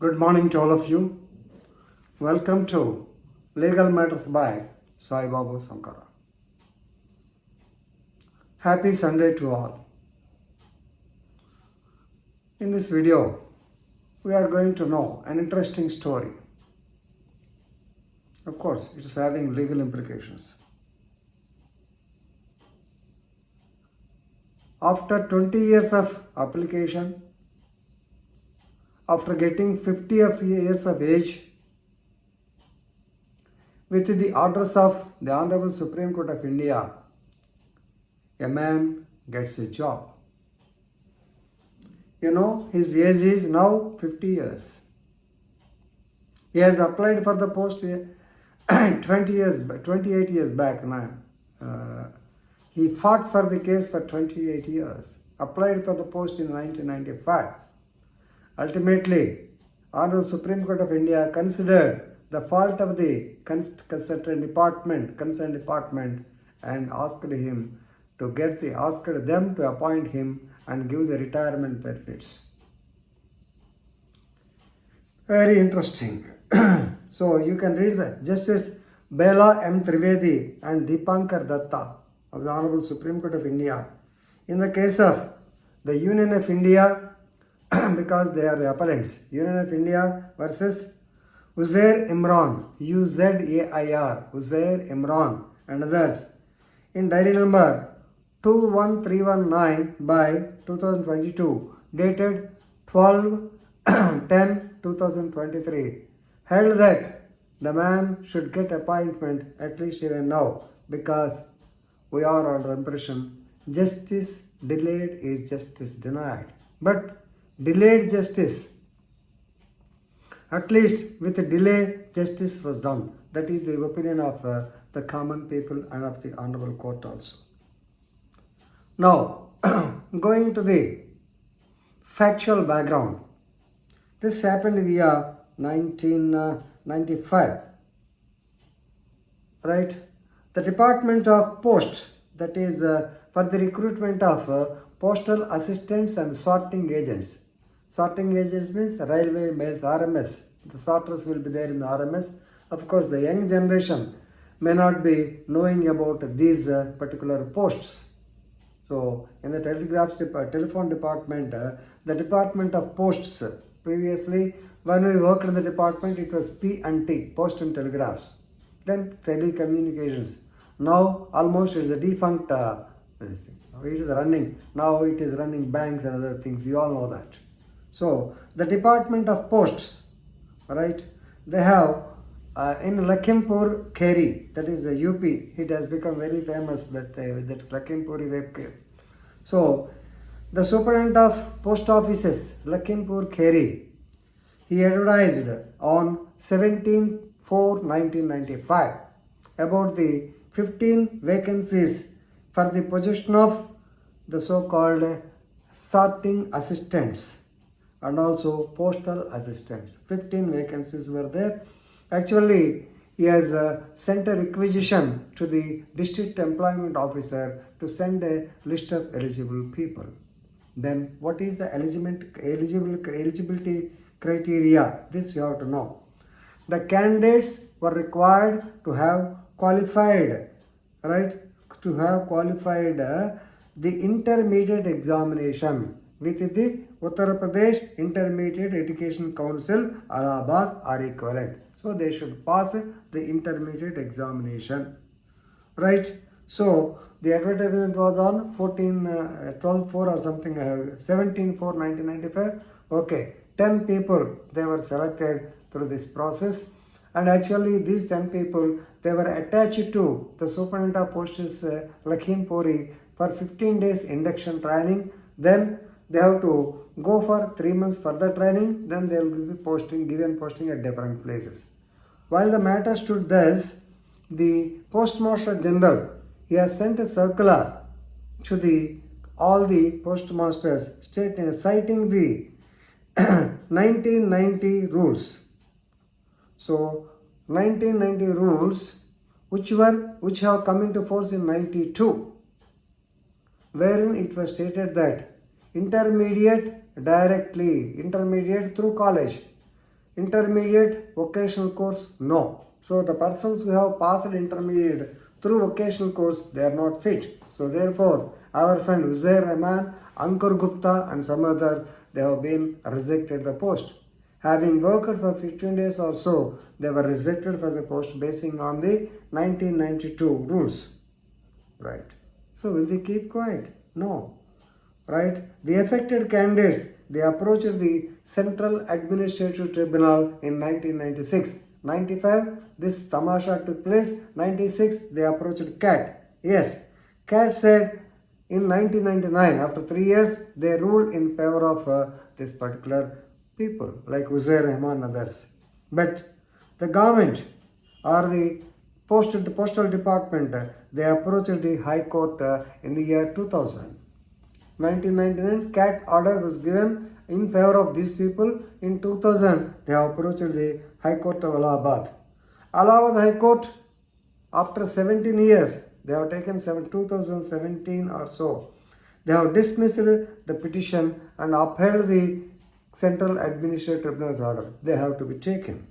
Good morning to all of you. Welcome to Legal Matters by Sai Babu Sankara. Happy Sunday to all. In this video, we are going to know an interesting story. Of course, it is having legal implications. After 20 years of application, after getting 50 years of age, with the orders of the Honorable Supreme Court of India, a man gets a job. His age is now 50 years. He has applied for the post 28 years back now. He fought for the case for 28 years, applied for the post in 1995. Ultimately, Honorable Supreme Court of India considered the fault of the concerned department and asked them to appoint him and give the retirement benefits. Very interesting. So you can read that Justice Bela M. Trivedi and Deepankar Datta of the Honorable Supreme Court of India in the case of the Union of India because they are the appellants. Union of India versus Uzair Imran, Uzair Imran and others in diary number 21319 by 2022 dated 12/10/2023 held that the man should get appointment at least even now because we are under the impression justice delayed is justice denied. But delayed justice, at least with a delay, justice was done. That is the opinion of the common people and of the Honorable Court also. Now, going to the factual background. This happened in the year 1995. Right? The Department of Post, that is for the recruitment of postal assistants and sorting agents. Sorting agents means the railway mails, RMS. The sorters will be there in the RMS. Of course, the young generation may not be knowing about these particular posts. So, in the telephone department, the Department of Posts, previously when we worked in the department, it was P&T, Post and Telegraphs. Then telecommunications. Now, almost it's a defunct it is running. Now it is running banks and other things. You all know that. So, the Department of Posts, right, they have in Lakhimpur Kheri, that is UP, it has become very famous that Lakhimpur rape case. So, the Superintendent of Post Offices, Lakhimpur Kheri, he advertised on 17/4/1995 about the 15 vacancies for the position of the so-called sorting assistants and also postal assistants. 15 vacancies were there. Actually, he has sent a requisition to the district employment officer to send a list of eligible people. Then what is the eligibility criteria? This you have to know. The candidates were required to have qualified, right, the intermediate examination with the Uttar Pradesh Intermediate Education Council, Allahabad or equivalent. So they should pass the intermediate examination, right? So the advertisement was on 12/4 or something, 17/4/1995. Okay, 10 people, they were selected through this process. And actually these 10 people, they were attached to the Superintendent of Posts Lakhimpur for 15 days induction training. Then they have to go for 3 months further training. Then they will be given posting at different places. While the matter stood thus, the Postmaster General, he has sent a circular to all the postmasters citing the 1990 rules. So 1990 rules which have come into force in 92, wherein it was stated that intermediate through college, Intermediate vocational course? No. So the persons who have passed intermediate through vocational course, they are not fit. So therefore, our friend Uzair Rahman, Ankur Gupta and some other, they have been rejected the post. Having worked for 15 days or so, they were rejected for the post basing on the 1992 rules. Right. So will they keep quiet? No. Right. The affected candidates, they approached the Central Administrative Tribunal in 1996. 95, this tamasha took place. 96, they approached CAT. Yes, CAT said in 1999, after 3 years, they ruled in favor of this particular people like Uzair Rahman and others. But the government or the postal department, they approached the High Court in the year 2000. 1999, CAT order was given in favor of these people. In 2000, they approached the High Court of Allahabad. Allahabad High Court, after 17 years, they have taken 2017 or so. They have dismissed the petition and upheld the Central Administrative Tribunal's order. They have to be taken.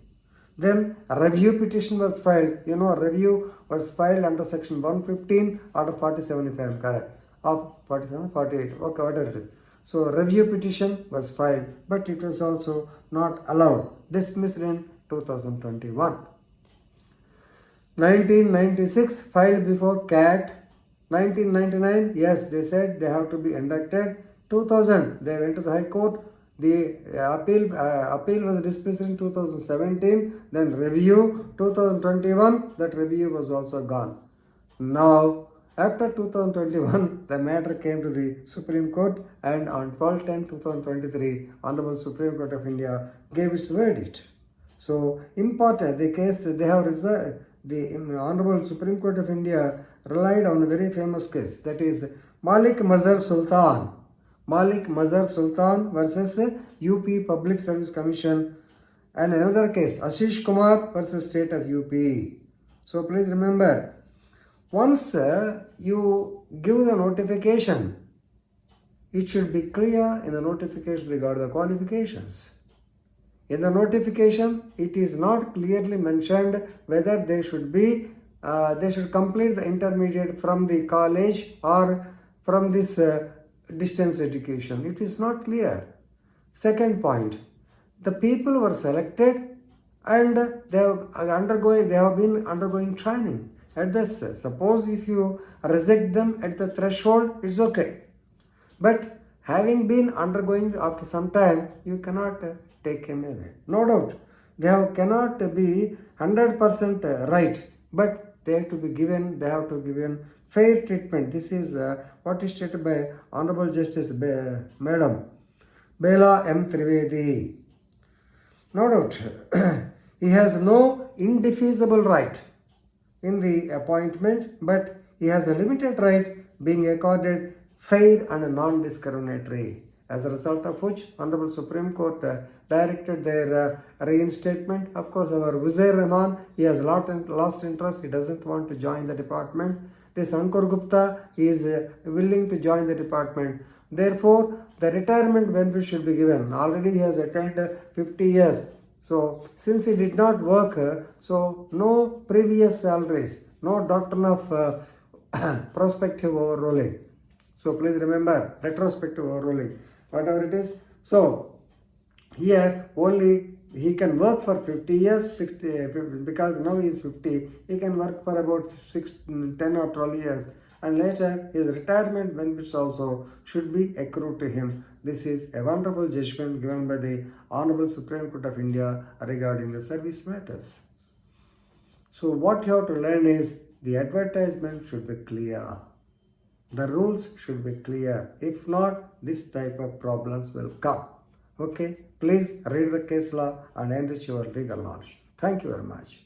Then a review petition was filed. You know, a review was filed under section 115, order 47 if I am correct. Of 47, 48, okay, whatever it is. So review petition was filed, but it was also not allowed, dismissed in 2021. 1996, filed before CAT. 1999, yes, they said they have to be inducted. 2000, they went to the High Court. The appeal was dismissed in 2017, then review 2021, that review was also gone. Now, after 2021, the matter came to the Supreme Court, and on 12/10/2023, Honorable Supreme Court of India gave its verdict. So, important, the case they have reserved, the Honorable Supreme Court of India relied on a very famous case, that is Malik Mazhar Sultan. Malik Mazhar Sultan versus UP Public Service Commission, and another case, Ashish Kumar versus State of UP. So, please remember, once you give the notification, it should be clear in the notification regarding the qualifications. In the notification, it is not clearly mentioned whether they should complete the intermediate from the college or from this distance education. It is not clear. Second point, the people were selected and they have been undergoing training. At this, suppose if you reject them at the threshold, it's okay. But having been undergoing after some time, you cannot take him away. No doubt, they cannot be 100% right, but they have to be given fair treatment. This is what is stated by Honorable Justice Madam Bela M. Trivedi. No doubt, he has no indefeasible right in the appointment, but he has a limited right being accorded fair and non-discriminatory. As a result of which, Honorable Supreme Court directed their reinstatement. Of course, our Uzair Rahman, he has lost interest. He doesn't want to join the department. This Ankur Gupta, he is willing to join the department. Therefore, the retirement benefit should be given. Already he has attained 50 years. So, since he did not work, so no previous salaries, no doctrine of prospective overruling. So, please remember, retrospective overruling, whatever it is. So, here only he can work for 50 years, 60, because now he is 50, he can work for about 10 or 12 years. And later, his retirement benefits also should be accrued to him. This is a wonderful judgment given by the Honorable Supreme Court of India regarding the service matters. So what you have to learn is the advertisement should be clear. The rules should be clear. If not, this type of problems will come. Okay, please read the case law and enrich your legal knowledge. Thank you very much.